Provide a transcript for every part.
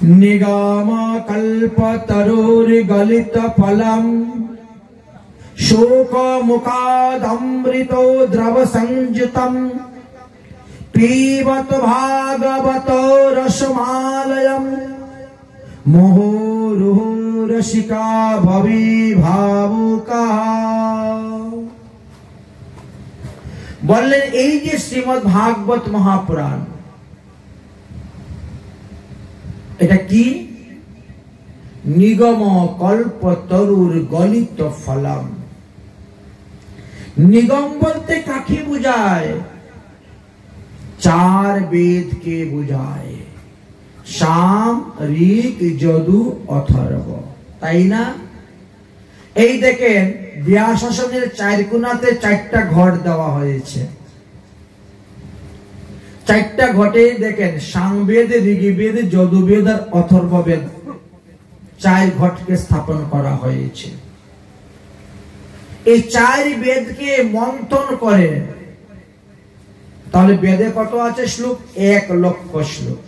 निगम कल्पतरुर्गलित फलम शोक मुखादमृतो द्रव संयुतम पीबत भागवतो रसमालयम मुहुर्मुहु रसिका भवि भावुका। বললেন এই যে শ্রীমদ্ ভাগবত মহাপুরাণ, এটা কি? নিগম কল্পতরুর গলিত ফলম। নিগম বলতে কাকে বুঝায়? চার বেদকে বুঝায়, সাম ঋক যজু অথর্ব, তাই না? এই দেখেন ব্যাসাসনের চারকোনাতে চারটা ঘট দেওয়া হয়েছে। চারটা ঘটে দেখেন সামবেদ, ঋগ্বেদ, যজুর্বেদ আর অথর্ববেদ, চার ঘটকে স্থাপন করা হয়েছে। এই চার বেদকে মন্থন করে, তাহলে বেদে কত আছে শ্লোক? 1 লক্ষ শ্লোক।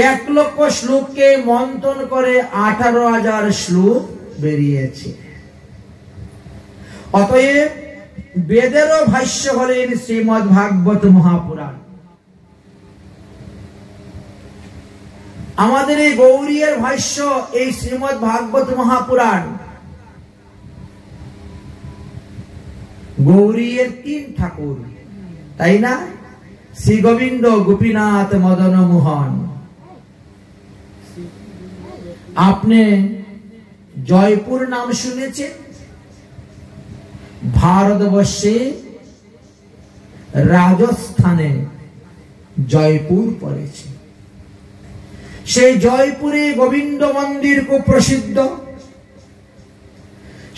1 লক্ষ শ্লোককে মন্থন করে 18,000 শ্লোক বেরিয়েছে। অতএব বেদেরও ভাষ্য হলেন শ্রীমদ্ ভাগবত মহাপুরাণ। আমাদের এই গৌরীর ভাষ্য এই শ্রীমদ্ ভাগবত মহাপুরাণ। গৌরীর 3 ঠাকুর, তাই না? শ্রী গোবিন্দ, গোপীনাথ, মদন মোহন। আপনি জয়পুর নাম শুনেছেন? ভারতবর্ষে রাজস্থানে জয়পুর পড়েছে। সেই জয়পুরে গোবিন্দ মন্দির খুব প্রসিদ্ধ।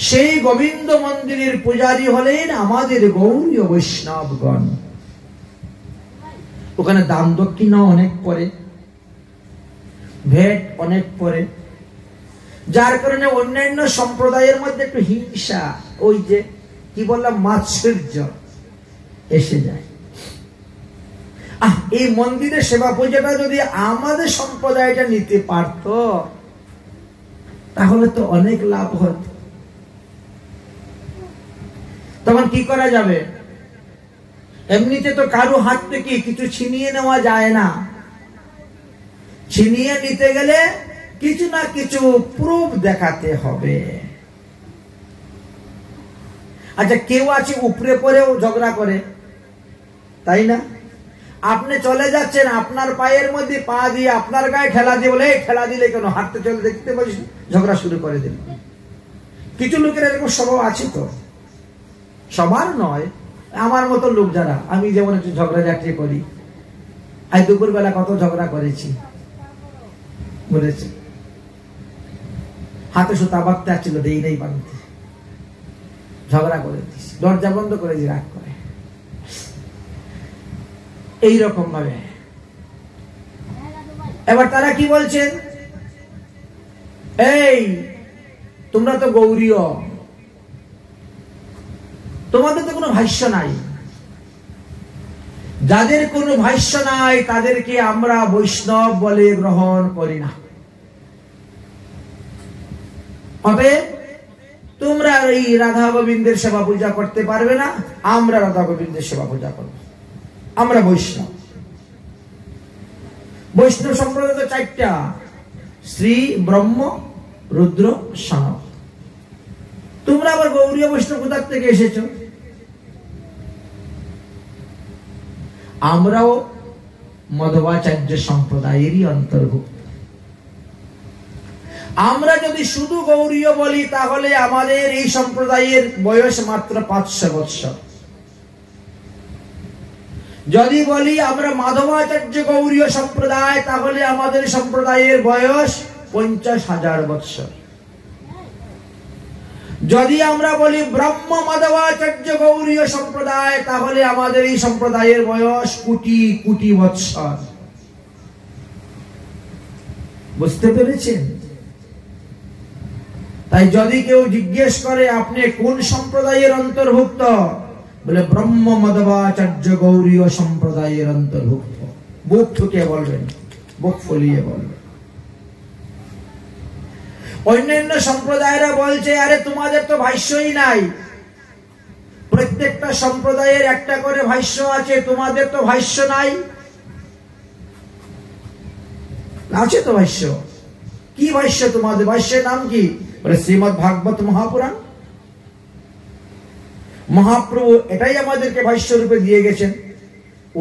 সেই গোবিন্দ মন্দিরের পূজারী হলেন আমাদের গৌরীয় বৈষ্ণবগণ। ওখানে দান দক্ষিণা অনেক পড়ে, ভেট অনেক পড়ে, যার কারণে অন্যান্য সম্প্রদায়ের মধ্যে একটু হিংসা, ওই যে কি বললাম, মাৎসর্য এসে যায়। এই মন্দিরের সেবা পূজাটা যদি আমাদের সম্প্রদায়টা নিতে পারত তাহলে তো অনেক লাভ হতো। তখন কি করা যাবে? এমনিতে তো কারো হাত থেকে কিছু ছিনিয়ে নেওয়া যায় না। ছিনিয়ে নিতে গেলে কিছু না কিছু প্রুফ দেখাতে হবে। আচ্ছা, কেউ আছে উপরে পরেও ঝগড়া করে, তাই না? আপনি চলে যাচ্ছেন, আপনার পায়ের মধ্যে পা দিয়ে আপনার গায়ে ঠেলা দিয়ে বলে, ঠেলা দিলে কেন, হাঁটতে চলে দেখতে পাচ্ছি, ঝগড়া শুরু করে দিল। কিছু লোকের এরকম স্বভাব আছে তো, সবার নয়, আমার মতো লোক যারা, আমি যেমন একটু ঝগড়া ঝাঁটি করি। আজ দুপুর বেলা কত ঝগড়া করেছি, বলেছি হাতে সুতা বাঁধতে আসছিল, দেই নেই বাঁধতে, ঝগড়া করে দিচ্ছি, দরজা বন্ধ করে দিয়ে রাগ করে। এইরকম ভাবে এবার তারা কি বলছেন? এই তোমরা তো গৌরীয়, তোমাদের তো কোনো ভাষ্য নাই। যাদের কোনো ভাষ্য নাই তাদেরকে আমরা বৈষ্ণব বলে গ্রহণ করি না। অতএব তোমরা এই রাধা গোবিন্দের সেবা পূজা করতে পারবে না, আমরা রাধা গোবিন্দের সেবা পূজা করব। আমরা বৈষ্ণব। বৈষ্ণব সম্প্রদায় তো 4টা, শ্রী, ব্রহ্ম, রুদ্র, সনক। তোমরা আবার গৌরীয় বৈষ্ণব কোথা থেকে এসেছো? আমরাও মধ্বাচার্য সম্প্রদায়েরই অন্তর্ভুক্ত। আমরা যদি শুধু গৌরীয় বলি তাহলে আমাদের এই সম্প্রদায়ের বয়স মাত্র 500 বৎসর। যদি বলি আমরা মাধবাচার্য গৌরীয় সম্প্রদায় তাহলে আমাদের সম্প্রদায়ের বয়স 50,000 বৎসর। যদি আমরা বলি ব্রহ্ম মাধবাচার্য গৌরীয় সম্প্রদায় তাহলে আমাদের এই সম্প্রদায়ের বয়স কোটি কোটি বৎসর। বুঝতে পেরেছেন? তাই যদি কেউ জিজ্ঞেস করে আপনি কোন সম্প্রদায়ের অন্তর্ভুক্ত, বলে ব্রহ্ম মাধবাচার্য গৌরীয় সম্প্রদায়ের অন্তর্ভুক্ত, বুক ঠুকে বলবেন। বুক ফুলিয়ে বলবে। অন্যান্য সম্প্রদায়েরা বলছে, আরে তোমাদের তো ভাষ্যই নাই, প্রত্যেকটা সম্প্রদায়ের একটা করে ভাষ্য আছে, তোমাদের তো ভাষ্য নাই। আছে তো ভাষ্য। কি ভাষ্য তোমাদের? ভাষ্যের নাম কি? বলে শ্রীমদ্ ভাগবত মহাপুরাণ। মহাপ্রভু এটাই আমাদেরকে ভাষ্য রূপে দিয়ে গেছেন,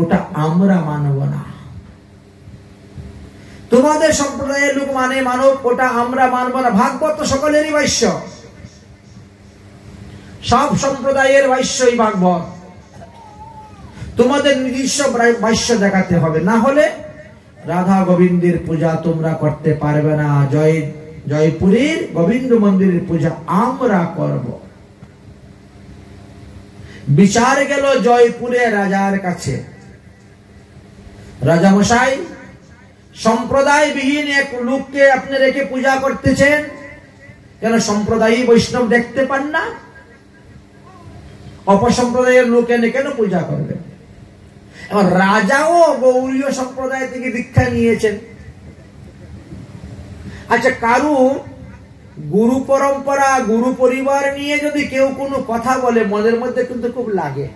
ওটা আমরা মানব না। তোমাদের সম্প্রদায়ের লোক মানে মানব, ওটা আমরা মানব না। ভাগবত তো সকলেরই ভাষ্য, সব সম্প্রদায়ের ভাষ্যই ভাগবত। তোমাদের নিজস্ব ভাষ্য দেখাতে হবে, না হলে রাধা গোবিন্দের পূজা তোমরা করতে পারবে না। জয়পুরীর গোবিন্দ মন্দিরের পূজা আমরা করব। বিচার গেল জয়পুরে রাজার কাছে। রাজামশাই, সম্প্রদায় বিহীন এক লোককে আপনি রেখে পূজা করতেছেন কেন? সম্প্রদায়ী বৈষ্ণব দেখতে পান না? অপসম্প্রদায়ের লোক এনে কেন পূজা করবেন? এবার রাজাও গৌড়ীয় সম্প্রদায় থেকে দীক্ষা নিয়েছেন। আচ্ছা, কারু গুরু পরম্পরা, গুরু পরিবার নিয়ে যদি কেউ কোনো কথা বলে, মনের মধ্যে কিন্তু খুব লাগে।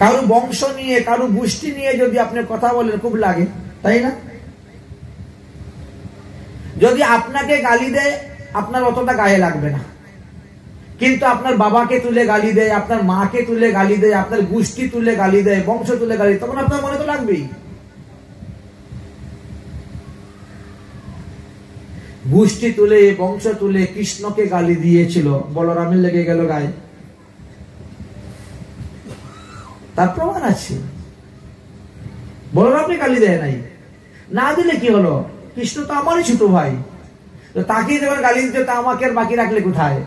কারু বংশ নিয়ে, কারু গোষ্ঠী নিয়ে যদি আপনি কথা বলেন, খুব লাগে, তাই না? যদি আপনাকে গালি দেয়, আপনার অতটা গায়ে লাগবে না, কিন্তু আপনার বাবাকে তুলে গালি দেয়, আপনার মাকে তুলে গালি দেয়, আপনার গোষ্ঠী তুলে গালি দেয়, বংশ তুলে গালি, তখন আপনার মনে তো লাগবেই। গোষ্ঠী তুলে, বংশ তুলে কৃষ্ণকে গালি দিয়েছিল, বলরামের লেগে গেল গায়ে, তার প্রমাণ আছে। বলরামকে গালি দেয় নাই, না দিলে কি হলো? কৃষ্ণ তো আমারই ছোট ভাই, তো তাকে যখন গালি দিতে, তা আমাকে আর বাকি রাখলে কোথায়?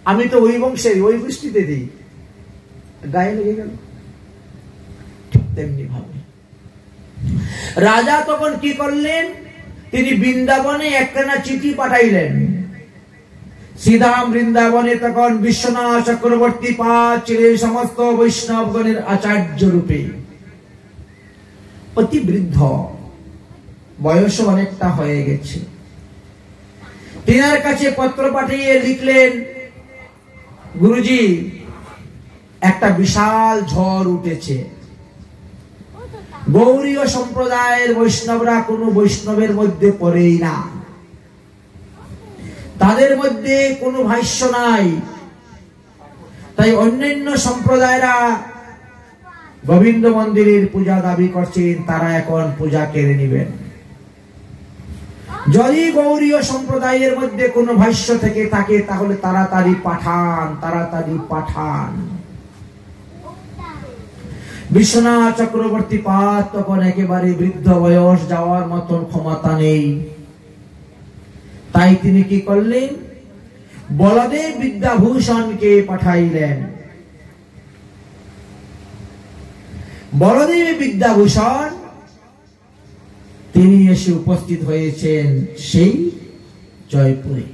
আমি তো ওই বংশের, ওই গোষ্ঠীতে দিই, গায়ে লেগে গেল। ঠিক তেমনি ভাবে রাজা তখন কি করলেন? তিনি বৃন্দাবনে একখানা চিঠি পাঠাইলেন। শ্রীধাম বৃন্দাবনে তখন বিশ্বনাথ চক্রবর্তী পাদ ছিলেন সমস্ত বৈষ্ণবগণের আচার্য রূপে। অতি বৃদ্ধ, বয়স অনেকটা হয়ে গেছে। তিনার কাছে পত্র পাঠিয়ে লিখলেন, গুরুজি, একটা বিশাল ঝড় উঠেছে। গৌড়ীয় সম্প্রদায়ের বৈষ্ণবরা কোনো বৈষ্ণবের মধ্যে পড়েই না, তাদের মধ্যে কোনো ভাষ্য নাই। তাই অন্যান্য সম্প্রদায়রা গোবিন্দ মন্দিরের পূজা দাবি করছেন, তারা এখন পূজা কেড়ে নেবেন। যদি গৌড়ীয় সম্প্রদায়ের মধ্যে কোনো ভাষ্য থেকে থাকে, তাহলে তাড়াতাড়ি পাঠান, তাড়াতাড়ি পাঠান। বিশ্বনাথ চক্রবর্তী পাদ তখন একেবারে বৃদ্ধ বয়স, যাওয়ার মতন ক্ষমতা নেই। তাই তিনি কি করলেন? বলদেব বিদ্যাভূষণকে পাঠাইলেন। বলদেব বিদ্যাভূষণ তিনি এসে উপস্থিত হয়েছেন সেই জয়পুরে।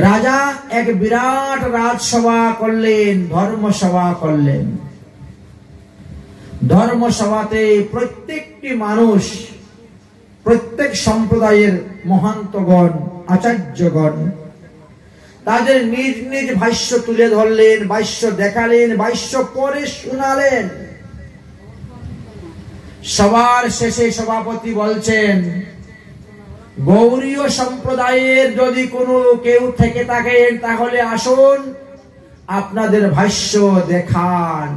রাজা এক বিরাট রাজসভা করলেন, ধর্মসভা করলেন। ধর্মসভাতে প্রত্যেকটি মানুষ, প্রত্যেক সম্প্রদায়ের মহান্তগণ, আচার্যগণ তাদের নিজ নিজ ভাষ্য তুলে ধরলেন, ভাষ্য দেখালেন, ভাষ্য পড়ে শোনালেন। সবার শেষে সভাপতি বলছেন, গৌড়ীয় সম্প্রদায়ের যদি কোনো কেউ থেকে থাকেন, তাহলে আসুন, আপনাদের ভাষ্য দেখান।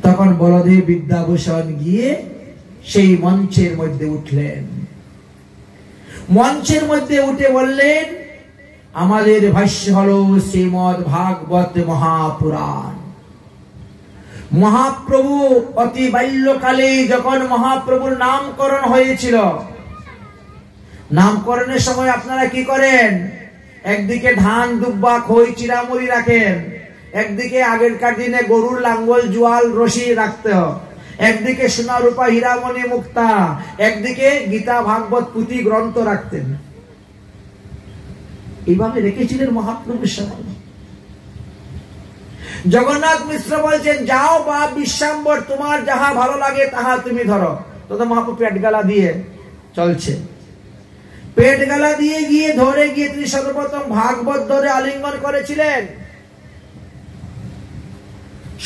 তখন বলদেব বিদ্যাভূষণ গিয়ে সেই মঞ্চের মধ্যে উঠলেন। মঞ্চের মধ্যে উঠে বললেন, আমাদের ভাষ্য হলো শ্রীমদ্ ভাগবত মহাপুরাণ। মহাপ্রভু অতি বাল্যকালে যখন মহাপ্রভুর নামকরণ হয়েছিল, নামকরণের সময় আপনারা কি করেন? একদিকে ধান, দুব্বা, খই, চিরামুড়ি রাখেন, একদিকে আগেরকার দিনে গরুর লাঙ্গল, জোয়াল, রশি রাখতে হয়, একদিকে সোনা রূপা হীরামণি মুক্তা, একদিকে গীতা ভাগবত পুঁথি গ্রন্থ রাখতেন। এইভাবে রেখেছিলেন মহাপ্রভুর সময়। জগন্নাথ মিশ্র বলছেন, যাও বাপ বিশ্বাম্বর, তোমার যাহা ভালো লাগে তাহা তুমি ধরো। তো মহাপ্রভু পেট গালা দিয়ে চলছে, পেট গালা দিয়ে গিয়ে ধরে গিয়ে তিনি সর্বপ্রথম ভাগবত ধরে আলিঙ্গন করেছিলেন।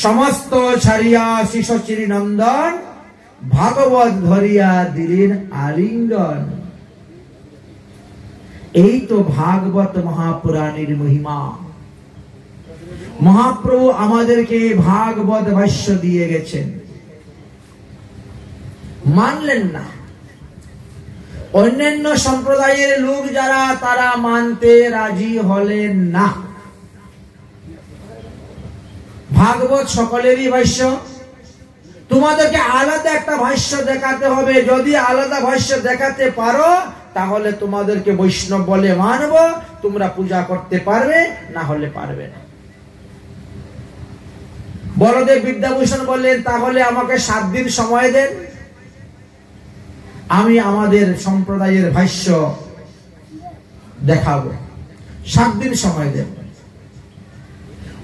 সমস্ত ছাড়িয়া শিশচিরি নন্দন, ভাগবত ধরিয়া দিলেন আলিঙ্গন। এই তো ভাগবত মহাপুরাণের মহিমা। মহাপ্রভু আমাদেরকে ভাগবত ভাষ্য দিয়ে গেছেন, মানলেন না। অন্যান্য সম্প্রদায়ের লোক যারা, তারা মানতে রাজি হলেন না। ভাগবত সকলেরই ভাষ্য, তোমাদেরকে আলাদা একটা ভাষ্য দেখাতে হবে। যদি আলাদা ভাষ্য দেখাতে পারো তাহলে তোমাদেরকে বৈষ্ণব বলে মানব, তোমরা পূজা করতে পারবে, না হলে পারবে না। বলদেব বিদ্যাভূষণ বললেন, তাহলে আমাকে 7 দিন সময় দেন, আমি আমাদের সম্প্রদায়ের ভাষ্য দেখাবো। 7 দিন সময় দেন।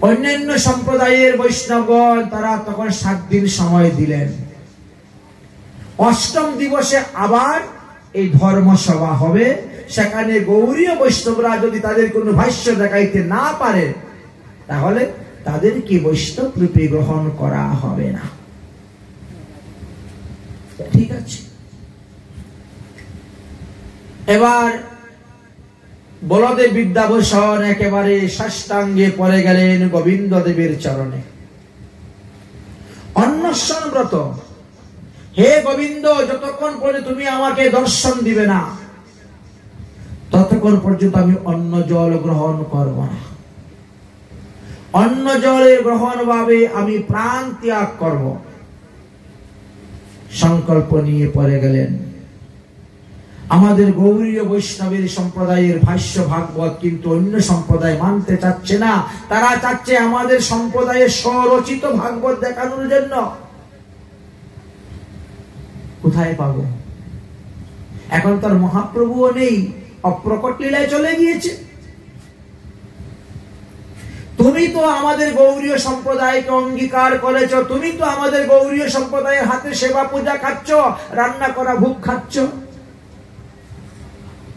অন্যান্য সম্প্রদায়ের বৈষ্ণবগণ তারা তখন 7 দিন সময় দিলেন। 8ম দিবসে আবার এই ধর্মসভা হবে। সেখানে গৌড়ীয় বৈষ্ণবরা যদি তাদের কোনো ভাষ্য দেখাইতে না পারে তাহলে তাদেরকে বৈষ্ণব রূপে গ্রহণ করা হবে না। ঠিক আছে। এবার বলদেব বিদ্যাভূষণ একেবারে সাষ্টাঙ্গে পড়ে গেলেন গোবিন্দ দেবের চরণে। অন্নশন ব্রত, হে গোবিন্দ, যতক্ষণ পর্যন্ত তুমি আমাকে দর্শন দিবে না ততক্ষণ পর্যন্ত আমি অন্ন জল গ্রহণ করব না। অন্ন জলের গ্রহণ ভাবে আমি প্রাণ ত্যাগ করব। সংকল্প নিয়ে পড়ে গেলেন। আমাদের গৌড়ীয় বৈষ্ণবের সম্প্রদায়ের ভাষ্য ভাগবত কিন্তু অন্য সম্প্রদায় মানতে চাচ্ছে না। তারা চাচ্ছে আমাদের সম্প্রদায়ের স্বরচিত ভাগবত দেখানোর জন্য। কোথায় পাবো? এখন তার মহাপ্রভুও নেই, অপ্রকট লীলায় চলে গিয়েছে। তুমি তো আমাদের গৌড়ীয় সম্প্রদায়কে অঙ্গীকার করেছ, তুমি তো আমাদের গৌড়ীয় সম্প্রদায়ের হাতে সেবা পূজা খাচ্ছ, রান্না করা ভোগ খাচ্ছ।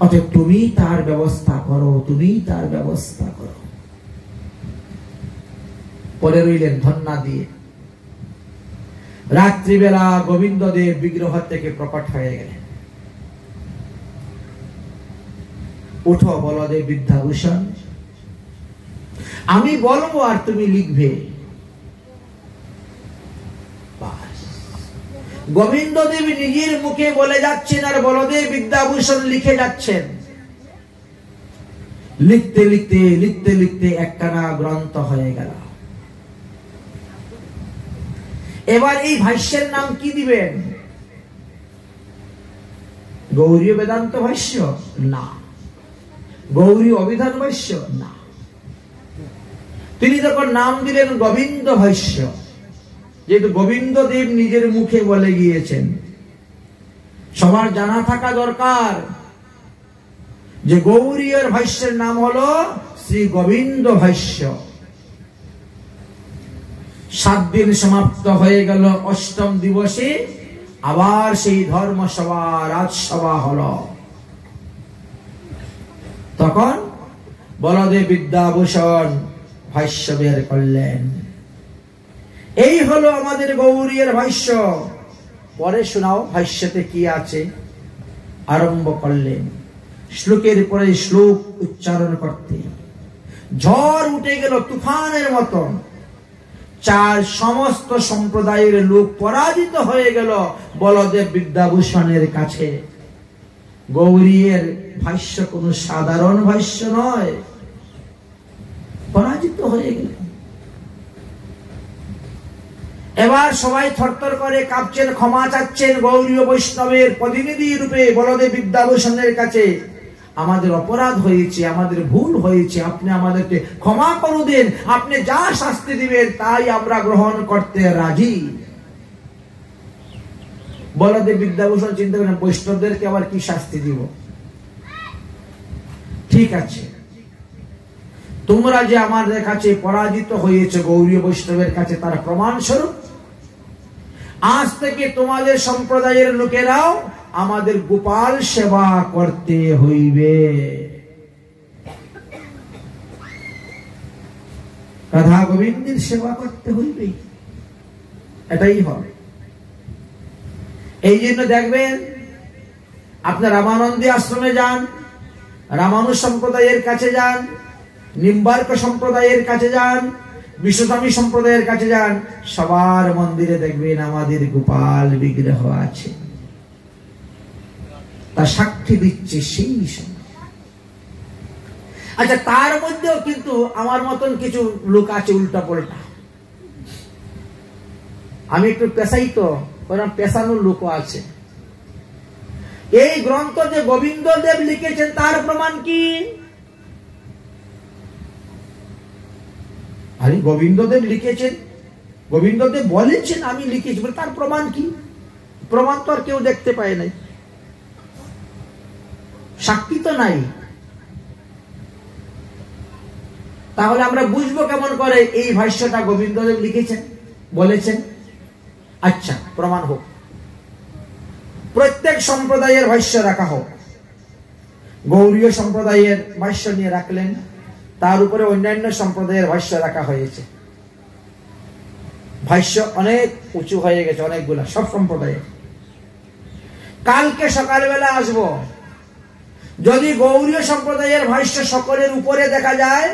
অতএব তুমি তার ব্যবস্থা করো, তুমি তার ব্যবস্থা করো। পরে রইলেন ধন্যা দিয়ে। রাত্রিবেলা গোবিন্দদেব বিগ্রহ থেকে প্রকট হয়ে গেলেন। উঠো বলদেব বিদ্যাভূষণ, আমি বলবো আর তুমি লিখবে। গোবিন্দদেব নিজের মুখে বলে যাচ্ছেন আর বলদেব বিদ্যাভূষণ লিখে যাচ্ছেন। লিখতে লিখতে লিখতে লিখতে একখানা গ্রন্থ হয়ে গেল। এবার এই ভাষ্যের নাম কি দিবেন? গৌড়ীয় বেদান্ত ভাষ্য না, গৌড়ীয় অভিধান ভাষ্য না, তিনি তখন নাম দিলেন গোবিন্দ ভাষ্য। যেহেতু গোবিন্দ দেব নিজের মুখে বলে গিয়েছেন, সবার জানা থাকা দরকার যে গৌড়ীয় ভাষ্যের নাম হলো শ্রী গোবিন্দ ভাষ্য। 7 দিন সমাপ্ত হয়ে গেল। 8ম দিবসে আবার সেই ধর্মসভা রাজসভা হলো। তখন বলদেব বিদ্যাভূষণ ভাষ্য বের করলেন। এই হলো আমাদের গৌড়ীয় ভাষ্য। পরে শোনাও ভাষ্যতে কি আছে। আরম্ভ করলেন শ্লোকের পরে শ্লোক উচ্চারণ করতে। ঝড় উঠে গেল তুফানের মতন। সমস্ত সম্প্রদায়ের লোক পরাজিত হয়ে গেল বলদেব বিদ্যাভূষণের কাছে। গৌড়ীয় ভাষ্য কোন সাধারণ ভাষ্য নয়, পরাজিত হয়ে গেল। এবার সবাই থরথর করে কাঁপছেন, ক্ষমা চাচ্ছেন গৌড়ীয় বৈষ্ণবের প্রতিনিধি রূপে বলদেব বিদ্যাভূষণের কাছে। আমাদের অপরাধ হয়েছে, আমাদের ভুল হয়েছে, আপনি আমাদেরকে ক্ষমা করে দেন, আপনি যা শাস্তি দিবেন তাই আমরা গ্রহণ করতে রাজি। বলদেব বিদ্যাভূষণ চিন্তা করেন, বৈষ্ণবদেরকে আবার কি শাস্তি দিব? ঠিক আছে, তোমরা যে আমাদের কাছে পরাজিত হয়েছে গৌরীয় বৈষ্ণবের কাছে, তার প্রমাণ স্বরূপ আজ থেকে তোমাদের সম্প্রদায়ের লোকেরাও আমাদের গোপাল সেবা করতে হইবে। রাধা গোবিন্দের সেবা করতে হইবে, এটাই হবে। এই জন্য দেখবেন আপনার রামানন্দী আশ্রমে যান, রামানুজ সম্প্রদায়ের কাছে যান, নিম্বার্ক সম্প্রদায়ের কাছে যান, বিশ্বস্বামী সম্প্রদায়ের কাছে যান, সবার মন্দিরে দেখবেন আমাদের গোপাল বিগ্রহ আছে। তা সাক্ষী দিচ্ছে সেই সময়। আচ্ছা, তার মধ্যেও কিন্তু আমার মতন কিছু লোক আছে উল্টা পাল্টা। আমি একটু পেশাই তো, পেশানোর লোক আছে। এই গ্রন্থ যে গোবিন্দ দেব লিখেছেন তার প্রমাণ কি? আরে গোবিন্দ দেব লিখেছেন, গোবিন্দ দেব বলেছেন আমি লিখেছি, তার প্রমাণ কি? প্রমাণ তো আর কেউ দেখতে পায় নাই, সাক্ষী তো নাই। তাহলে আমরা বুঝবো কেমন করে এই ভাষ্যটা গোবিন্দ দেব লিখেছেন, বলেছেন? আচ্ছা, প্রমাণ হোক। প্রত্যেক সম্প্রদায়ের ভাষ্য রাখা হোক। গৌরীয় সম্প্রদায়ের ভাষ্য নিয়ে রাখলেন, তার উপরে অন্যান্য সম্প্রদায়ের ভাষ্য রাখা হয়েছে। ভাষ্য অনেক উঁচু হয়ে গেছে, অনেকগুলা, সব সম্প্রদায়ের। কালকে সকালবেলা আসব, যদি গৌরীয় সম্প্রদায়ের ভাষ্য সকলের উপরে দেখা যায়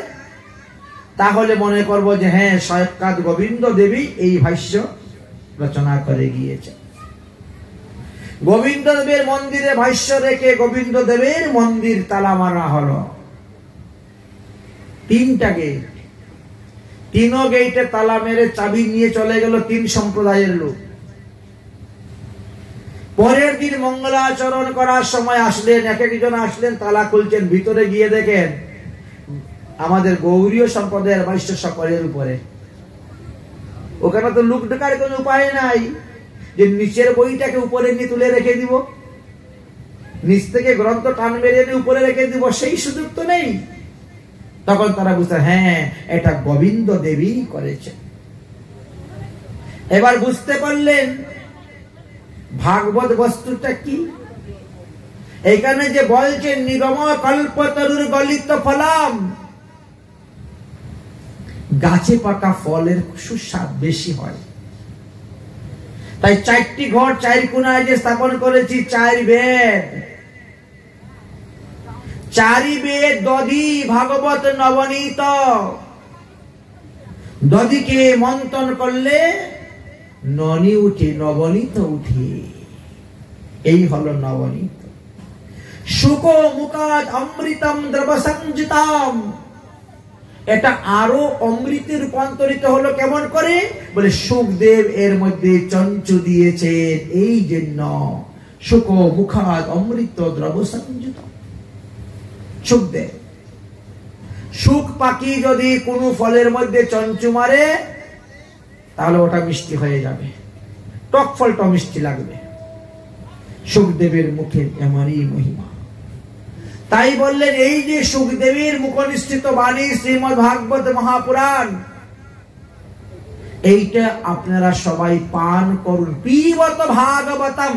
তাহলে মনে করব যে হ্যাঁ, সাক্ষাৎ গোবিন্দ দেবী এই ভাষ্য রচনা করে গিয়েছে। গোবিন্দ দেবের মন্দিরে ভাষ্য রেখে গোবিন্দ দেবের মন্দির তালা মারা হলো। 3টা গেট, 3 গেটে তালা মেরে চাবি নিয়ে চলে গেল 3 সম্প্রদায়ের লোক। পরের দিন মঙ্গলাচরণ করার সময় আসলেন, এক একজন আসলেন, তালা খুলছেন, ভিতরে গিয়ে দেখেন আমাদের গৌরীয় সম্প্রদায়ের ভাষ্য সকলের উপরে। ওখানে তো লুক ঢোকার কোন উপায় নাই যে নিচের বইটাকে উপরে নিয়ে তুলে রেখে দিব, নিচ থেকে গ্রন্থ টান মেরে নিয়ে উপরে রেখে দিব, সেই সুযোগ তো নেই। তখন তারা বুঝতে, হ্যাঁ এটা গোবিন্দ দেবী করেছে। এবার বুঝতে পারলেন ভাগবত বস্তুটা কি। এখানে যে বলছেন নিগম কল্পতরুর গলিত ফলাম, গাছে পাকা ফলের সুস্বাদ বেশি হয়। তাই 4টি ঘর 4 কোণায় যে স্থাপন করেছি, 4 বেদ, 4 বেদ দধি ভাগবত নবনীত। দধিকে মন্থন করলে ননি উঠে, নবনীত উঠে, এই হলো নবনীত। শুক মুকাদ অমৃতম দ্রব সংযুতাম, এটা আরো অমৃতে রূপান্তরিত হলো কেমন করে? বলে সুখদেব এর মধ্যে চঞ্চু দিয়েছেন, এই জন্য শুক মুখাদ অমৃত দ্রব সংযুত। সুখদেব, সুখ পাখি যদি কোনো ফলের মধ্যে চঞ্চু মারে তাহলে ওটা মিষ্টি হয়ে যাবে, টক ফলটা মিষ্টি লাগবে। সুখদেবের মুখের এমনই মহিমা। তাই বললেন এই যে সুখদেবীর মুখনিষ্ঠিত বাণী শ্রীমদ্ ভাগবত মহাপুরাণ, এইটা আপনারা সবাই পান করুন। পিবত ভাগবতম।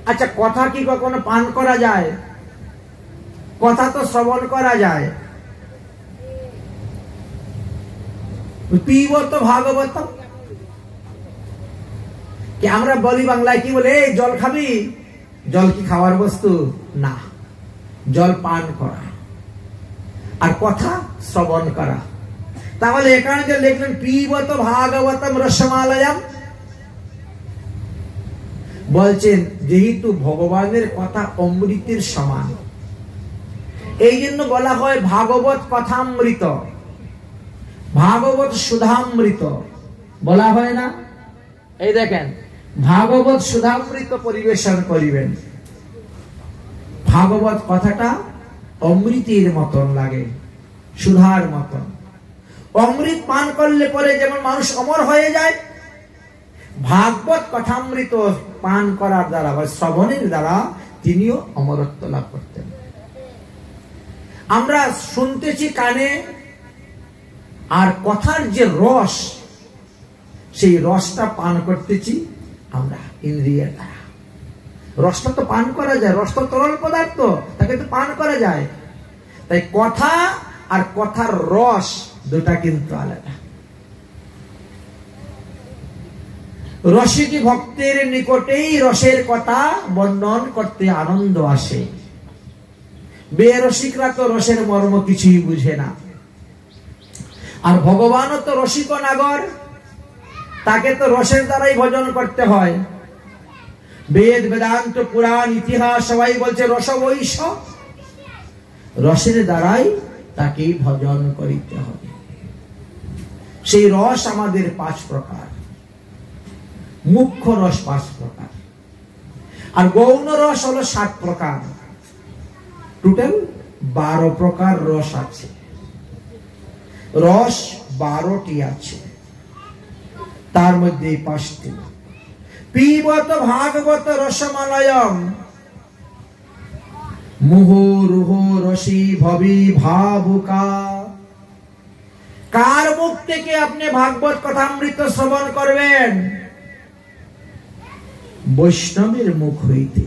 আচ্ছা, কথা কি কখনো পান করা যায়? কথা তো শ্রবণ করা যায়। পিবত ভাগবতম কি আমরা বলি বাংলায় কি বলে, জল খাবি? জল কি খাওয়ার বস্তু? না, জল পান করা, আর কথা শ্রবণ করা। তাহলে এখানে যে লিখলেন পিবত ভাগবতম রসমালয়ম, বলছেন যেহেতু ভগবানের কথা অমৃতের সমান, এই জন্য বলা হয় ভাগবত কথামৃত, ভাগবত সুধামৃত বলা হয় না? এই দেখেন, ভাগবত সুধামৃত পরিবেশন করিবেন। ভাগবত কথাটা অমৃতের মতন লাগে, সুধার মতন। অমৃত পান করলে পরে যেমন মানুষ অমর হয়ে যায়, ভাগবত কথামৃত পান করার দ্বারা বা শ্রবণের দ্বারা তিনিও অমরত্ব লাভ করতেন। আমরা শুনতেছি কানে, আর কথার যে রস, সেই রসটা পান করতেছি আমরা ইন্দ্রিয়ের দ্বারা। রসটা তো পান করা যায়, রস তো তরল পদার্থ, তাকে তো পান করা যায়। তাই কথা আর কথার রস দুটা কিন্তু আলাদা। রসিকী ভক্তের নিকটেই রসের কথা বর্ণন করতে আনন্দ আসে। বেরসিকরা তো রসের মর্ম কিছুই বুঝে না। আর ভগবানও তো রসিক নাগর, তাকে তো রসের দ্বারাই ভজন করতে হয়। বেদ, বেদান্ত, পুরাণ, ইতিহাস সবাই বলছে রস বৈশ, রসের দ্বারাই তাকে ভজন করিতে হবে। সেই রস আমাদের 5 প্রকার, মুখ্য রস 5 প্রকার, আর গৌণ রস হলো 7 প্রকার। টোটাল 12 প্রকার রস আছে। রস 12টি আছে, তার মধ্যে 5টি। পিবত ভাগবত রসমালয়ম মুহুরুহ রসি ভবি ভাবুকা। কার মুখ থেকে আপনি ভাগবত কথামৃত শ্রবণ করবেন? বৈষ্ণবের মুখ হইতে।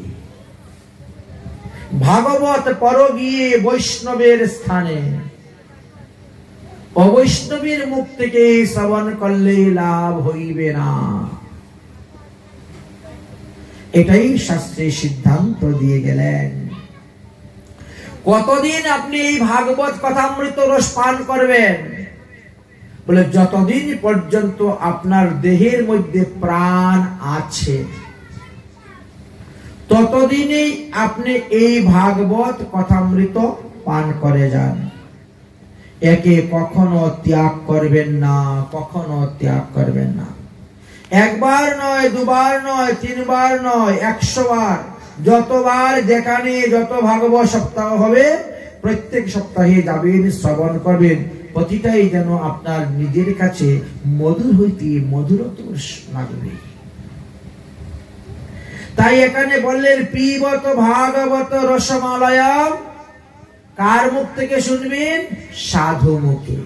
ভাগবত পর গিয়ে বৈষ্ণবের স্থানে, অবৈষ্ণবের মুখ থেকে শ্রবণ করলে লাভ হইবে না। এটাই শাস্ত্রে সিদ্ধান্ত দিয়ে গেলেন। কতদিন আপনি এই ভাগবত কথামৃত রস পান করবেন? বলে যতদিন পর্যন্ত আপনার দেহের মধ্যে প্রাণ আছে, ততদিনই আপনি এই ভাগবত কথামৃত পান করে যান। একে কখনো ত্যাগ করবেন না, কখনো ত্যাগ করবেন না। 1 বার নয়, 2 বার নয়, 3 বার নয়, 100 বার, যতবার যেখানে যত ভাগবত সপ্তাহ হবে, প্রত্যেক সপ্তাহে যাবেন, শ্রবণ করবেন। প্রতিটাই যেন আপনার নিজের কাছে মধুর হইতে মধুরতর লাগবে। তাই এখানে বললেন পিবত ভাগবত রসমালয়ম। কার মুখ থেকে শুনবেন? সাধু মুখে।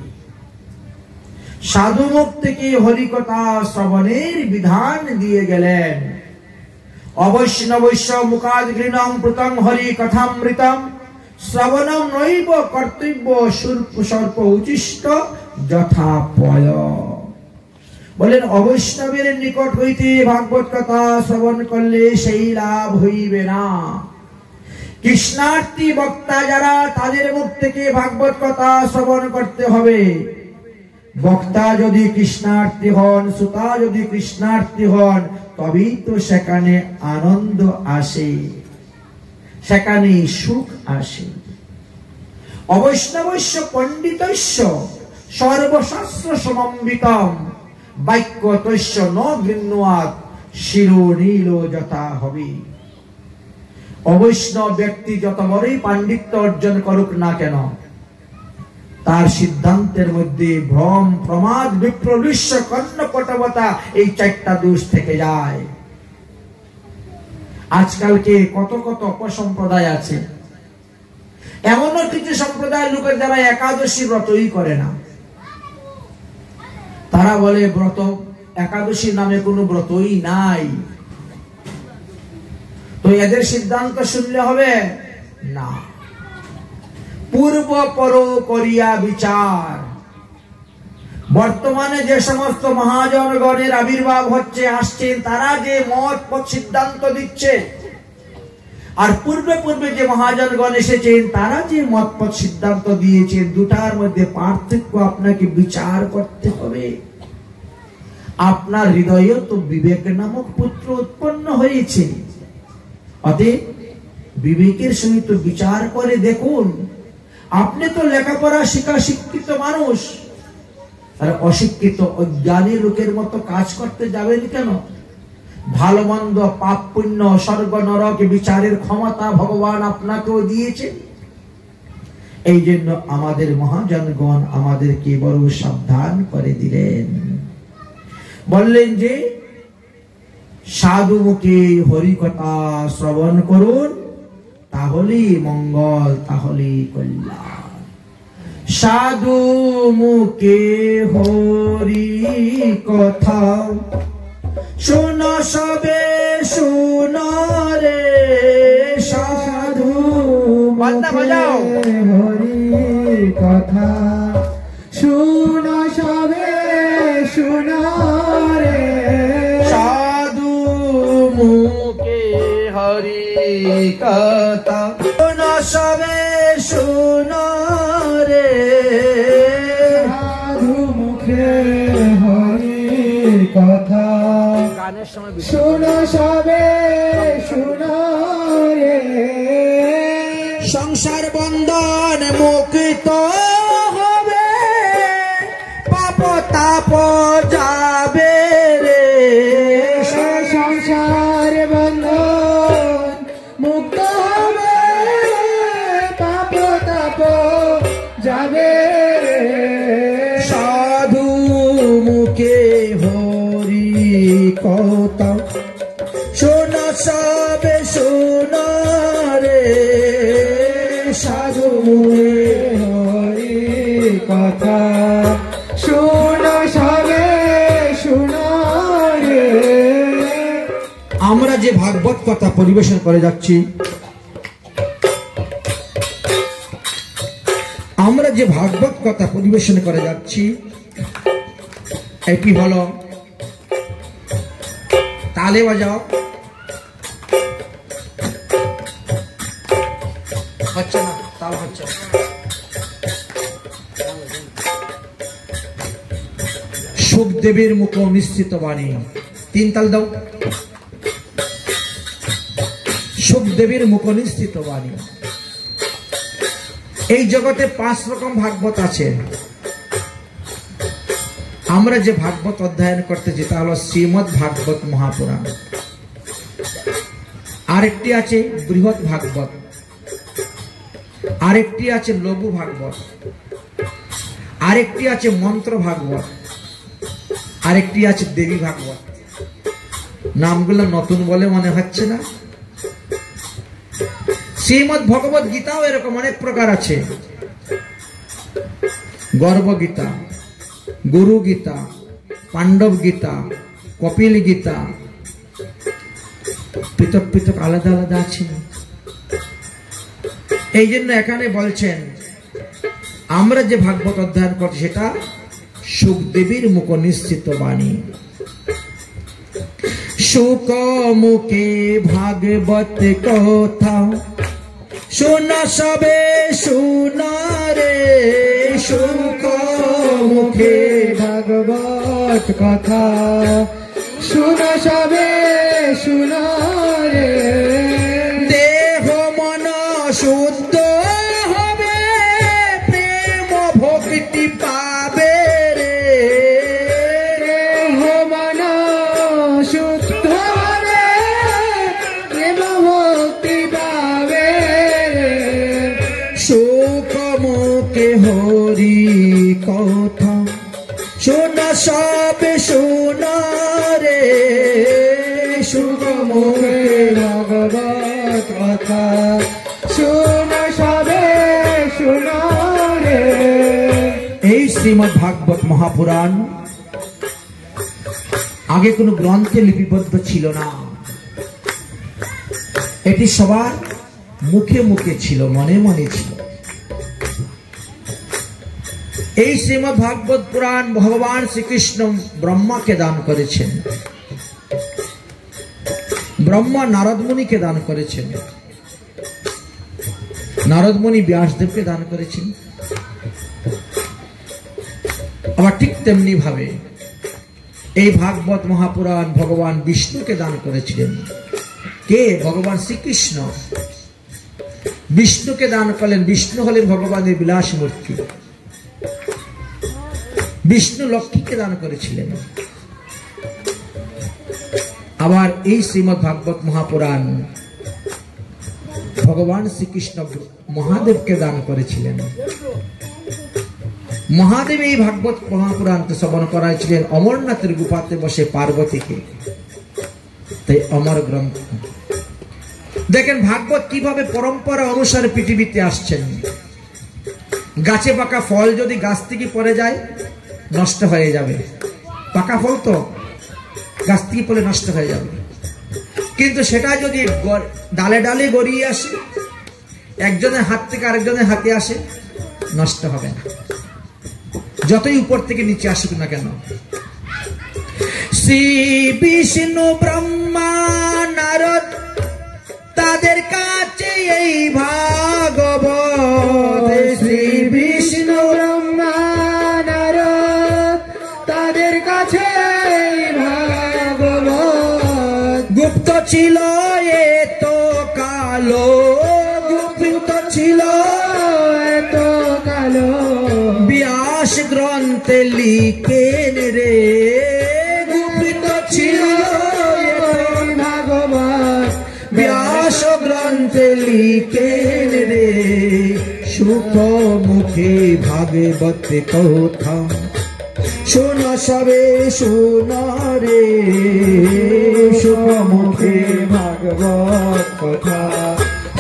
সাধু মুখ থেকে হরিকথা শ্রবণের বিধান দিয়ে গেলেন। অবৈষ্ণবৈশ্য মুখাদ গৃহীণং প্রতং হরি কথামৃতম শ্রবণম নৈব কর্তব্য সর্প উচিষ্ট যথা পয়। বলেন অবৈষ্ণবের নিকট হইতে ভাগবত কথা শ্রবণ করলে সেই লাভ হইবে না। কৃষ্ণার্থী বক্তা যারা, তাদের মুখ থেকে ভাগবত কথা শ্রবণ করতে হবে। বক্তা যদি কৃষ্ণার্থী হন, শ্রোতা যদি কৃষ্ণার্থী হন, তবেই তো সেখানে আনন্দ আসে, সেখানে সুখ আসে। অবৈষ্ণবস্য পণ্ডিতস্য সর্বশাস্ত্র সমন্বিতম বাক্যতস্য ন গৃহ্ণাৎ শিরোনীল যথা হবে। অবৈষ্ণব ব্যক্তি যত বড়ই পাণ্ডিত্য অর্জন করুক না কেন, তার সিদ্ধান্তের মধ্যে ভ্রম, প্রমাদ, বিপ্রবিশ্ব, কর্ণপটবতা, এই 4টা দোষ থেকে যায়। আজকালকে কত কত অপসম্প্রদায় আছে। এমনও কিছু সম্প্রদায়ের লোকের যারা একাদশী ব্রতই করে না। তারা বলে ব্রত, একাদশী নামে কোনো ব্রতই নাই। তো এদের সিদ্ধান্ত শুনলে হবে না। পূর্ব পর করিয়া বিচার। বর্তমানে যে সমস্ত মহাজনগণের আবির্ভাব হচ্ছে, আসছেন, তারা যে মত পথ সিদ্ধান্ত দিচ্ছে, আর পূর্বে পূর্বে যে মহাজনগণ এসেছেন তারা যে মত পথ সিদ্ধান্ত দিয়েছেন, দুটার মধ্যে পার্থক্য আপনাকে বিচার করতে হবে। আপনার হৃদয়ে তো বিবেক নামক পুত্র উৎপন্ন হয়েছে, অতএব বিবেকের সহিত বিচার করে দেখুন। আপনি তো লেখাপড়া শিক্ষা শিক্ষিত মানুষ, আর অশিক্ষিত অজ্ঞানী লোকের মতো কাজ করতে যাবেন কেন? ভালো মন্দ, পাপ পুণ্য, স্বর্গ নরক বিচারের ক্ষমতা ভগবান আপনাকেও দিয়েছে। এই জন্য আমাদের মহাজনগণ আমাদেরকে বড় সাবধান করে দিলেন। বললেন যে সাধু মুখে হরিকথা শ্রবণ করুন, তাহলেই মঙ্গল, তাহলেই কল্যাণ। সাধু মুখে হরি কথা শোন সবে শোন রে সাধু মুখে হরি কথা শোন সবে শোন রে সাধু মুখে হরি কথা শোন সবে শোন রে সাধু মুখে হরি কথা গানের সময় শোন সবে শোন রে সংসার বন্ধন মুক্ত হবে পাপ তাপ যাবে রে সংসার বন্ধন মুক্ত হবে পাপ তাপ যাবে রে সাধু মুখে হরি কথা শোন সবে শোন রে সাধু মুখে হরি কথা শোন সবে শোন রে আমরা যে ভাগবত কথা পরিবেশন করে যাচ্ছি, আমরা যে ভাগবত কথা পরিবেশন করে যাচ্ছি এটি হলো তালে বাজাও হচ্ছে না, তাল হচ্ছে সুখদেবের মুখ নিশ্চিত বাণী, তিন তাল দাও। সুখদেবের মুখ নিশ্চিত বাণী। এই জগতে 5 রকম ভাগবত আছে। আমরা যে ভাগবত অধ্যয়ন করতেছি তা হলো শ্রীমদ ভাগবত মহাপুরাণ। আরেকটি আছে বৃহৎ ভাগবত, আরেকটি আছে লঘু ভাগবত, আরেকটি আছে মন্ত্র ভাগবত, আরেকটি আছে দেবী ভাগবত। নামগুলো নতুন বলে মনে হচ্ছে না? শ্রীমদ ভগবত গীতাও এরকম অনেক প্রকার আছে। গর্ভ গীতা, গুরু গীতা, পাণ্ডব গীতা, কপিল গীতা, পৃথক পৃথক আলাদা আলাদা আছে। এই জন্য এখানে বলছেন আমরা যে ভাগবত অধ্যয়ন করছি সেটা সুখদেবীর মুখ নিশ্চিত বাণী। সুখ মুখে ভাগবত কথা শোন সবে শোন রে সুখ মুখে ভাগবত কথা শোন সবে শোন রে দেহ মন শুদ্ধ হবে প্রেম ভক্তি পাবে রে দেহ মন শুদ্ধ হবে প্রেম ভক্তি পাবে রে সুখ মুখে হরি কথা শোন সবে শোন রে সুখ মুখে ভাগবত কথা শোন সবে শোন রে। এই শ্রীমদ ভাগবত মহাপুরাণ আগে কোনো গ্রন্থে লিপিবদ্ধ ছিল না। এটি সবার মুখে মুখে ছিল, মনে মনে ছিল। এই শ্রীমদ ভাগবত পুরাণ ভগবান শ্রীকৃষ্ণ ব্রহ্মাকে দান করেছেন, ব্রহ্মা নারদ মুনিকে দান করেছেন, নারদ মুনি ব্যাসদেবকে দান করেছেন। আবার ঠিক তেমনি ভাবে এই ভাগবত মহাপুরাণ ভগবান বিষ্ণুকে দান করেছিলেন। কে? ভগবান শ্রীকৃষ্ণ বিষ্ণুকে দান করলেন। বিষ্ণু হলেন ভগবানের বিলাস মূর্তি। বিষ্ণু লক্ষ্মীকে দান করেছিলেন। আবার এই শ্রীমদ ভাগবত মহাপুরাণ ভগবান শ্রীকৃষ্ণ মহাদেবকে দান করেছিলেন। মহাদেব এই ভাগবত মহাপুরাণকে শ্রবণ করাইছিলেন অমরনাথের গুফাতে বসে পার্বতীকে। তাই অমর গ্রন্থ। দেখেন ভাগবত কিভাবে পরম্পরা অনুসারে পৃথিবীতে আসছেন। গাছে পাকা ফল যদি গাছ থেকে পড়ে যায় নষ্ট হয়ে যাবে, পাকা ফল তো গাছ থেকে পড়ে নষ্ট হয়ে যাবে। কিন্তু সেটা যদি ডালে ডালে গড়িয়ে আসে, একজনের হাত থেকে আরেকজনের হাতে আসে, নষ্ট হবে না, যতই উপর থেকে নিচে আসুক না কেন। শ্রী বিষ্ণু ব্রহ্মা নারদ তাদের কাছে এই ভাগবত, শ্রী বিষ্ণু ব্রহ্মা নারদ তাদের কাছে এই ভাগবত। গুপ্ত ছিল এত কালো, গুপ্ত ছিল এত কালো, ব্যাস গ্রন্থে লিখেন রে, গুপ্ত ছিল ভাগবত, ব্যাস গ্রন্থে লিখেন রে, সুখ মুখে ভাগবত কথা শোন সবে শোন রে, সুখ মুখে ভাগবত কথা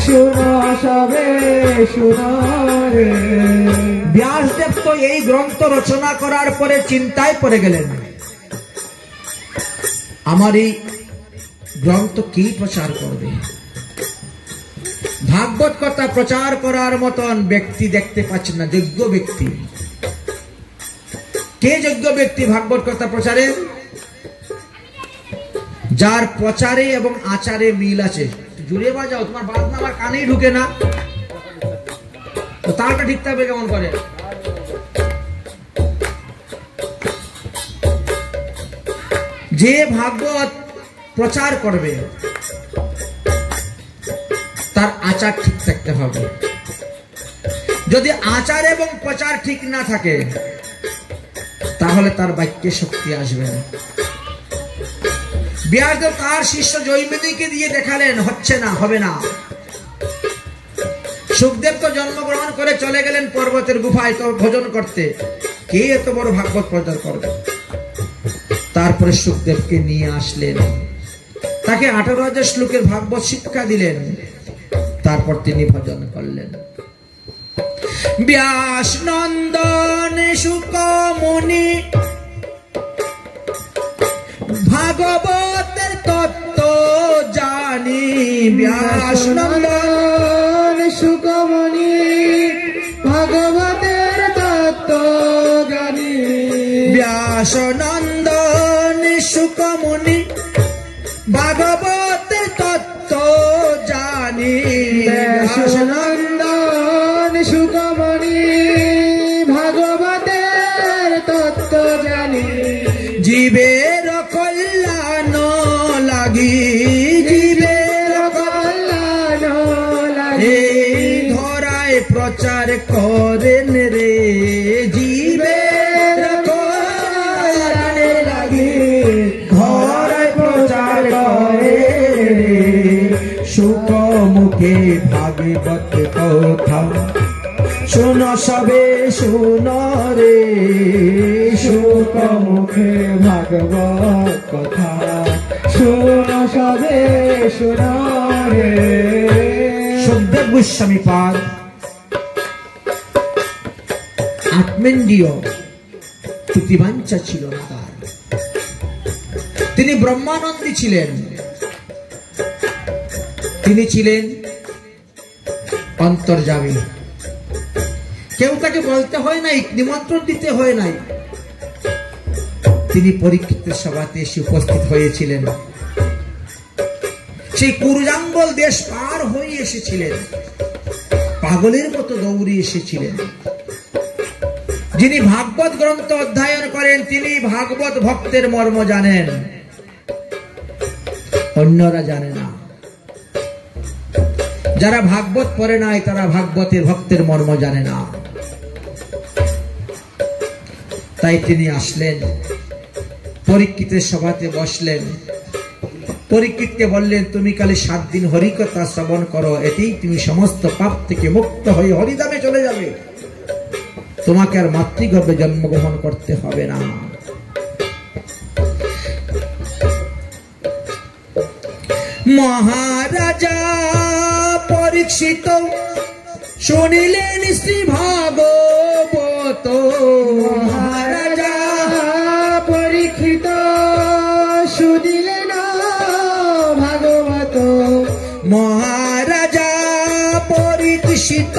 শোন সবে শোন রে। ব্যাসদেব তো এই গ্রন্থ রচনা করার পরে চিন্তায় পড়ে গেলেন, আমার এই গ্রন্থ কি প্রচার করবে। ভাগবত কথা প্রচার করার মতন ব্যক্তি দেখতে পাচ্ছেন না, যোগ্য ব্যক্তি। কে যোগ্য ব্যক্তি ভাগবত কথা প্রচারে? যার প্রচারে এবং আচারে মিল আছে। জুড়ে বাজাও, তোমার বাজনা আমার কানেই ঢুকে না, তো তারটা ঠিক থাকবে কেমন করে? যে ভাগবত প্রচার করবে তার আচার ঠিক থাকতে হবে। যদি আচার এবং প্রচার ঠিক না থাকে তাহলে তার বাক্যে শক্তি আসবে না। ব্যাসদেব তার শিষ্য জৈমিনীকে দিয়ে দেখালেন, হচ্ছে না, হবে না। সুখদেব তো জন্মগ্রহণ করে চলে গেলেন পর্বতের গুফায় তো ভোজন করতে, কে এত বড় ভাগবত প্রচার করবে? তারপরে সুখদেবকে নিয়ে আসলেন, তাকে 18,000 শ্লোকের ভাগবত শিক্ষা দিলেন, তারপর তিনি ভজন করলেন। ব্যাস নন্দন শুকমুনি ভাগবতের তত্ত্ব জানি, ব্যাস নন্দন শুকমুনি ভাগবতের তত্ত্ব জানি, ব্যাস নন্দন শুকমুনি ভাগবতের তত্ত্ব জানি, ব্যাস নন্দন শুকমুনি ভাগবতের তত্ত্ব জানি, জীবের কল্যাণ লাগি, জীবের কল্যাণ লাগি, ধরায় প্রচার করেন রে, জীবের কল্যাণ লাগি, ধরায় প্রচার করেন রে, সুখ মুখে ভাগবত কথা শোন সবে শোন রে, সুখ মুখে ভাগবত কথা শোন সবে শোন রে। সুখদেব গোস্বামী পাদ আত্মেন্দ্রিয় প্রতিবাঞ্ছা ছিল না তার, তিনি ব্রহ্মানন্দী ছিলেন, তিনি ছিলেন অন্তর্যামী। কেউ তাকে বলতে হয় নাই, নিমন্ত্রণ দিতে হয় নাই, তিনি পরীক্ষিতের সভাতে এসে উপস্থিত হয়েছিলেন। সেই কুরুজাঙ্গল দেশ পার হয়ে এসেছিলেন, পাগলের মতো দৌড়ে এসেছিলেন। যিনি ভাগবত গ্রন্থ অধ্যয়ন করেন তিনি ভাগবত ভক্তের মর্ম জানেন, অন্যরা জানে না। যারা ভাগবত পড়ে নাই তারা ভাগবতের ভক্তের মর্ম জানে না। তাই তিনি আসলেন, পরীক্ষিতের সভাতে বসলেন, পরীক্ষিতকে বললেন, তুমি কালে 7 দিন হরিকথা শ্রবণ করো, এতেই তুমি সমস্ত পাপ থেকে মুক্ত হয়ে হরিধামে চলে যাবে, তোমাকে আর মাতৃগর্ভে জন্মগ্রহণ করতে হবে না। মহারাজা পরীক্ষিত শুনিলেন শ্রী ভাগবত মহারাজা পরীক্ষিত শুনিলেন ভাগবত মহারাজা পরীক্ষিত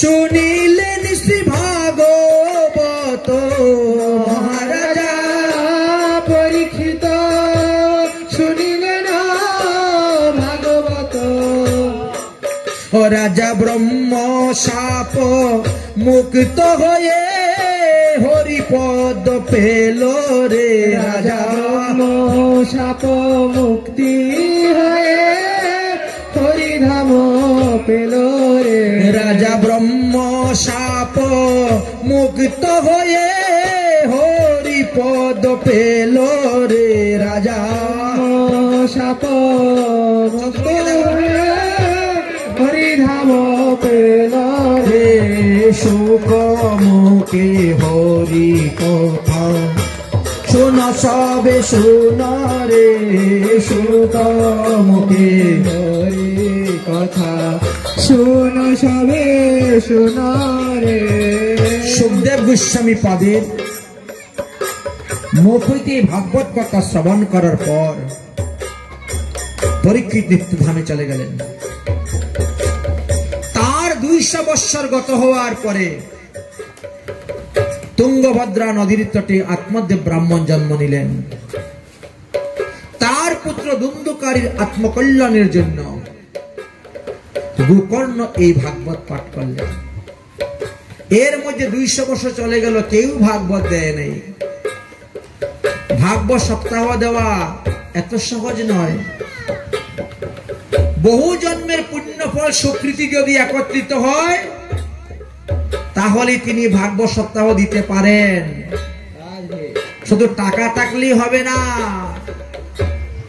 শুনিলেন শ্রী ভাগবত মহারাজা পরীক্ষিত শুনিলেন ভাগবত ও রাজা ব্রহ্ম শাপ মুক্ত হয়ে হরিপদ পেল রে রাজা ব্রহ্ম শাপ মুক্তি হয়ে হরিধাম পেল রে রাজা ব্রহ্ম শাপ মুক্ত হয়ে হরিপদ পেল রে রাজা শাপ মুক্ত হয়ে হরিধাম পেল রে সুখ মুখে হরি কথা শুন সবে শুন রে সুখ মুখে হরি কথা শুন সবে শুন রে সুখদেব গোস্বামী পাদের মুখ হইতে ভাগবত কথা শ্রবণ করার পর পরীক্ষিত নিত্যধামে চলে গেলেন। তার 200 বৎসর গত হওয়ার পরে তুঙ্গভদ্রা নদীর তটে আত্মদেব ব্রাহ্মণ জন্ম নিলেন। তার পুত্র দুন্দুকারীর আত্মকল্যাণের জন্য গোকর্ণ এই ভাগবত পাঠ করলেন। এর মধ্যে 200 বছর চলে গেল, কেউ ভাগবত দেয় নাই। ভাগবত সপ্তাহ দেওয়া এত সহজ নয়। বহু জন্মের পুণ্য ফল স্বীকৃতি যদি একত্রিত হয় তাহলে তিনি ভাগবত সপ্তাহ দিতে পারেন। শুধু টাকা থাকলেই হবে না,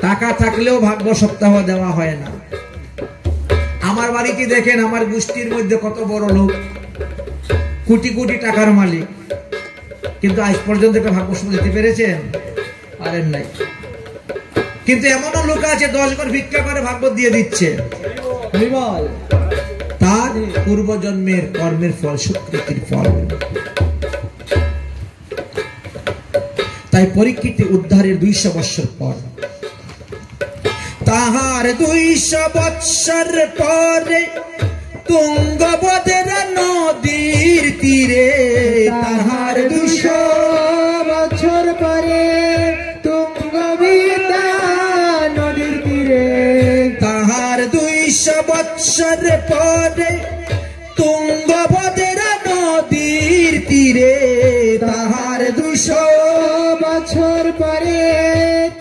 টাকা থাকলেও ভাগবত সপ্তাহ দেওয়া হয় না। আমার বাড়িতে দেখেন, আমার গোষ্ঠীর মধ্যে কত বড় লোক, কোটি কোটি টাকার মালিক, কিন্তু আজ পর্যন্ত একটা ভাগবত সপ্তাহ দিতে পেরেছেন? পারেন নাই। কিন্তু এমনও লোক আছে 10 বার ভিক্ষা করে ভাগবত দিয়ে দিচ্ছে। তার পূর্বজন্মের কর্মের ফল, স্বীকৃতির ফল। তাই পরীক্ষিত উদ্ধারের 200 বৎসর পর, তাহার 200 বৎসর পরে তুঙ্গভদ্রা নদীর তীরে, তাহার 200 বছর পরে তুঙ্গভদ্রা নদীর তীরে, তাহার 200 বৎসর পরে তুঙ্গভদ্রা নদীর তীরে, তাহার 200 বছর পরে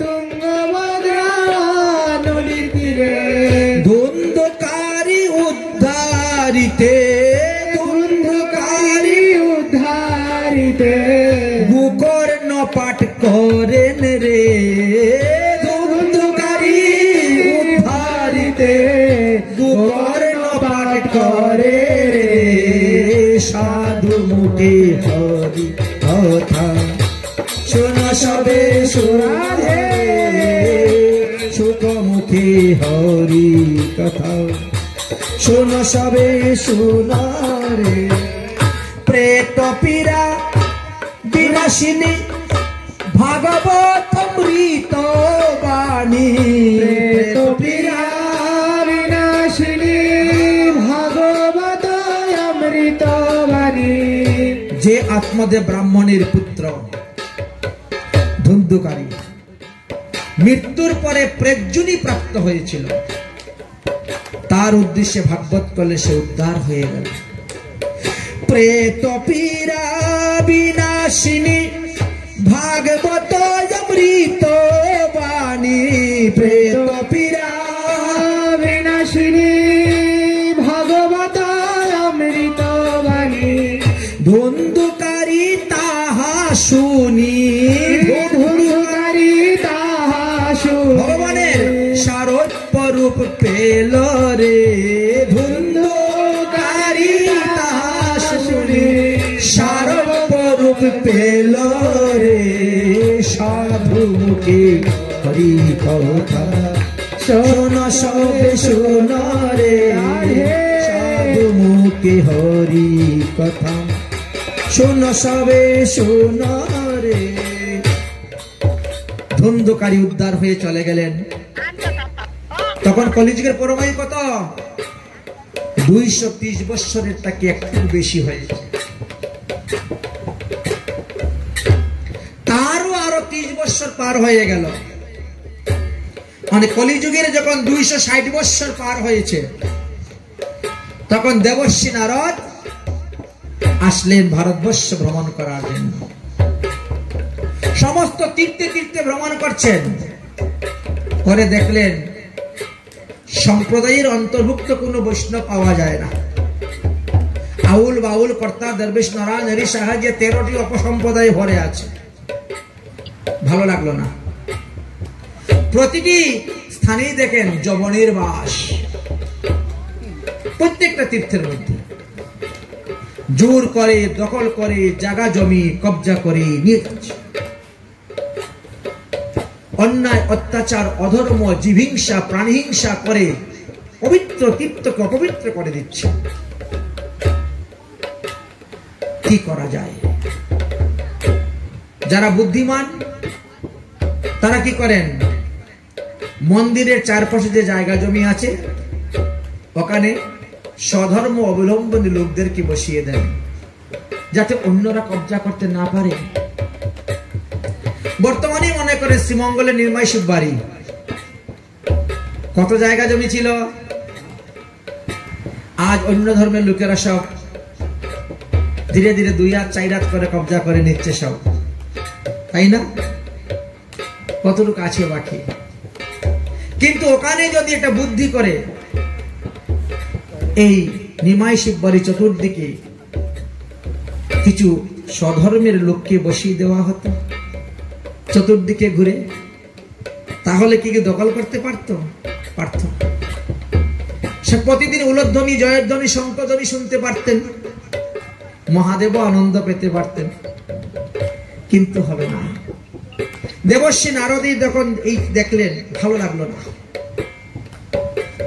তুঙ্গভদ্রা নদীর তীরে, ধুন্ধকারী উদ্ধারিতে, ধুন্ধকারী উদ্ধারিতে, গোকর্ণ পাঠ করেন রে, ধুন্ধকারী উদ্ধারিতে গোকর্ণ পাঠ করে রে, সাধু মুখে হরি কথা শোন সবে শুনে, সুখ মুখে হরি কথা শোন সবে শুনা রে, প্রেত পীড়া বিনাশিনী ভাগবত অমৃত বাণী, প্রেত পীড়া বিনাশিনী ভাগবত অমৃত বাণী। যে আত্মদেব ব্রাহ্মণের পুত্র ধুন্ধুকারী মৃত্যুর পরে প্রেজ্জুনি প্রাপ্ত হয়েছিল, তার উদ্দেশ্যে ভাগবত করলে সে উদ্ধার হয়ে গেল। প্রেত পীড়া বিনাশিনী ভাগবত অমৃত বাণী, প্রেত পীড়া বিনাশিনী ভাগবত অমৃত বাণী, ধুন্ধুকারী তাহা শুনি, ধুন্ধুকারী তাহা শুনি, ভগবানের সারোপ্য রূপ পেল রে, ধুন্ধুকারী তাহা শুনি সারোপ্য রূপ পেল রে, সাধু মুখে হরি কথা শোনো সবে শোনো রে সাধু মুখে হরি কথা শোনো সবে শোনো রে। ধুন্ধকারী উদ্ধার হয়ে চলে গেলেন। তখন কলিযুগের পরমায়ু কত? 230 বৎসরের তাকে একটু বেশি হয়েছে। তারও আরো 30 বৎসর পার হয়ে গেল। মানে কলিযুগের যখন 260 বৎসর পার হয়েছে তখন দেবর্ষি নারদ আসলেন ভারতবর্ষ ভ্রমণ করার জন্য। সমস্ত তীর্থে তীর্থে ভ্রমণ করছেন, করে দেখলেন সম্প্রদায়ের অন্তর্ভুক্ত কোনো বৈষ্ণব পাওয়া যায় না। আউল বাউল কর্তা দরবেশ নরা নারী সাহায্যে 13টি অপসম্প্রদায় ভরে আছে। ভালো লাগলো না। প্রতিটি স্থানেই দেখেন যবনের বাস, প্রত্যেকটা তীর্থের মধ্যে জোর করে দখল করে জায়গা জমি কবজা করে নিয়ে যাচ্ছে। অন্যায় অত্যাচার অধর্ম জীবহিংসা প্রাণহিংসা করে পবিত্র তীর্থকে অপবিত্র করে দিচ্ছে। কি করা যায়? যারা বুদ্ধিমান তারা কি করেন, মন্দিরের চারপাশে যে জায়গা জমি আছে ওখানে স্বধর্ম অবলম্বনী লোকদেরকে বসিয়ে দেন যাতে অন্যরা কবজা করতে না পারে। বর্তমানে মনে করে শ্রীমঙ্গলের নির্ময় শিববাড়ি কত জায়গা জমি ছিল, আজ অন্য ধর্মের লোকেরা সব ধীরে ধীরে 2 হাত 4 হাত করে কবজা করে নিচ্ছে সব, তাই না? কতটুকু আছে বাকি? কিন্তু ওখানে যদি একটা বুদ্ধি করে এই নিমাই শিববাড়ি চতুর্দিকে কিছু স্বধর্মের লোককে বসিয়ে দেওয়া হতো চতুর্দিকে ঘুরে, তাহলে কি দখল করতে পারতো? সে প্রতিদিন উলধ্বনি জয়ধ্বনি শঙ্খধ্বনি শুনতে পারতেন, মহাদেব আনন্দ পেতে পারতেন। কিন্তু হবে না। দেবর্ষি নারদী যখন এই দেখলেন ভালো লাগলো না,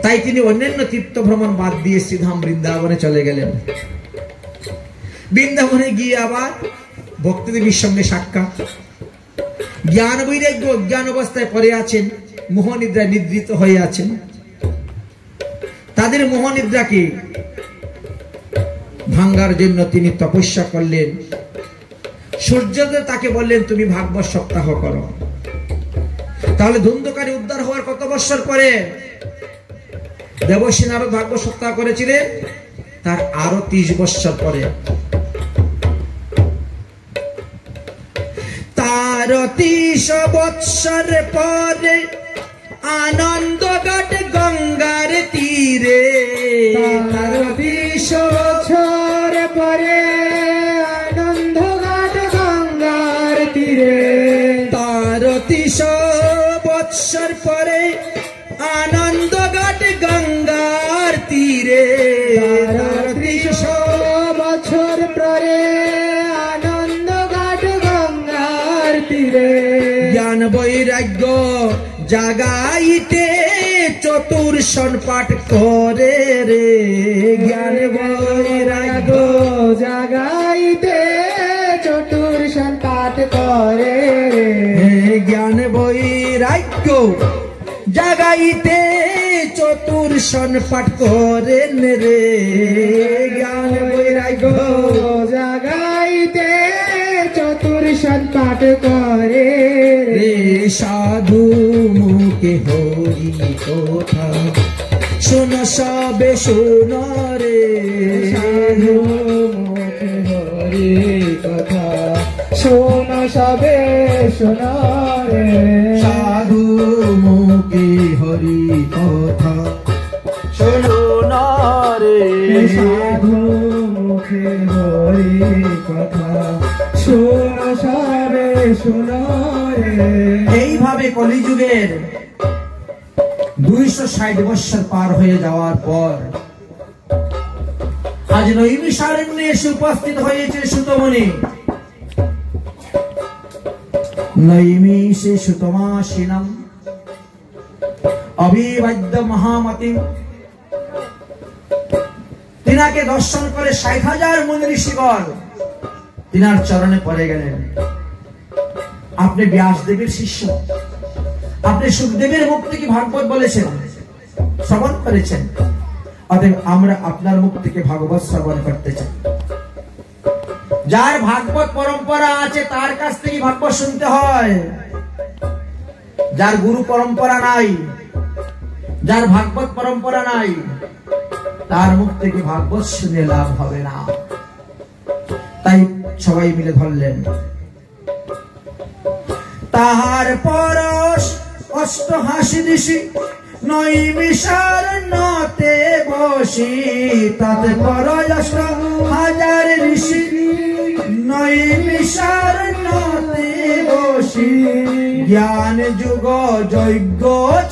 তাই তিনি অন্যান্য তীর্থ ভ্রমণ বাদ দিয়ে শ্রীধাম বৃন্দাবনে চলে গেলেন। বৃন্দাবনে গিয়ে আবার ভক্তিদেবীর সঙ্গে সাক্ষাৎ। জ্ঞান বৈরাগ্য অজ্ঞান অবস্থায় পড়ে আছেন, মোহনিদ্রায় নিদ্রিত হয়ে আছেন। তাদের মোহনিদ্রাকে ভাঙ্গার জন্য তিনি তপস্যা করলেন। সূর্যদেব তাকে বললেন তুমি ভাগবত সপ্তাহ করো। তাহলে ধুন্ধকারী উদ্ধার হওয়ার কত বৎসর পরে? দেবর্ষি নারদ ভাগবত সপ্তাহ করেছিলেন তার আরো 30 বৎসর পরে। তার 30 বৎসর পরে আনন্দঘাট গঙ্গার তীরে, তার 20 বছর পরে আনন্দঘাট গঙ্গার তীরে, তার 30 বৎসর পরে আনন্দঘাট গঙ্গার তীরে, তার 30 বছর পরে আনন্দঘাট গঙ্গার তীরে, জ্ঞান বৈরাগ্য জাগাইতে চতুর্শন পাঠ করে রে, জ্ঞান বৈরাগ্য জাগাইতে চতুর্শন পাঠ করে রে, জ্ঞান বৈরাগ্য জাগাইতে চতুর্শন পাঠ করেন রে, জ্ঞান বৈরাগ্য জাগাইতে চতুর্শন পাঠ করে রে। সাধু মুখে হরি কথা শোনো সবে শোনো রে, সাধু মুখে হরি কথা শোনো সবে শোনো রে, সাধু মুখে হরি কথা শোনো না রে, সাধু মুখে হরি কথা শোনো সবে শোনো রে। এইভাবে কলিযুগের 260 বৎসর পার হয়ে যাওয়ার পর আজ নৈমিষারণ্যে এসে উপস্থিত হয়েছে সুতমণি। নৈমিষে সুতমাসিনাম অভিবাদ্য মহামতি তিনাকে দর্শন করে ৬০,০০০ মুনি ঋষিগণ তিনার চরণে পড়ে গেলেন। আপনি ব্যাসদেবের শিষ্য, আপনি সুখদেবের মুখ থেকে ভাগবত বলেছেন, শ্রবণ করেছেন, অতএব আমরা আপনার মুখ থেকে ভাগবত শ্রবণ করতে চাই। যার ভাগবত পরম্পরা আছে তার কাছ থেকে ভাগবত শুনতে হয়। যার গুরু পরম্পরা নাই, যার ভাগবত পরম্পরা নাই, তার মুখ থেকে ভাগবত শুনে লাভ হবে না। তাই সবাই মিলে ধরলেন। তাহার পরশ অষ্টহাসি ঋষি নৈমিষার নতে বসি, তাতে পরশ ১০০০ ঋষি নৈমিষার নতে বসি, জ্ঞান যুগ যজ্ঞ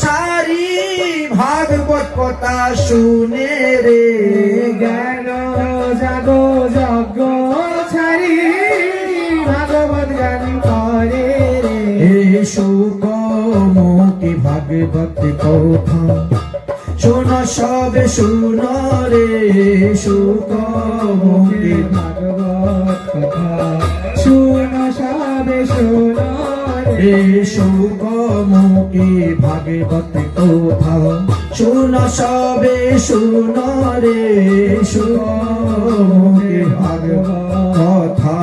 ছাড়ি ভাগবত কথা শুনে রে। জ্ঞান জাগো যজ্ঞ ছাড়ি ভাগবত গান করে রে। শুক মুখে ভাগবত কথা শোন সবে শুন রে। শুক মুখে ভাগবত কথা শুন সবে শুন রে। শুক মুখে ভাগবত কথা শুন সবে শুন রে। শুক মুখে ভাগবত কথা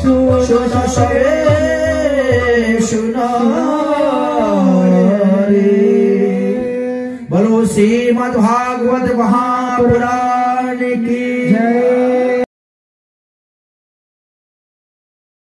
শুন সবে শুন রে। बोलो श्रीमद् भागवत महापुराण की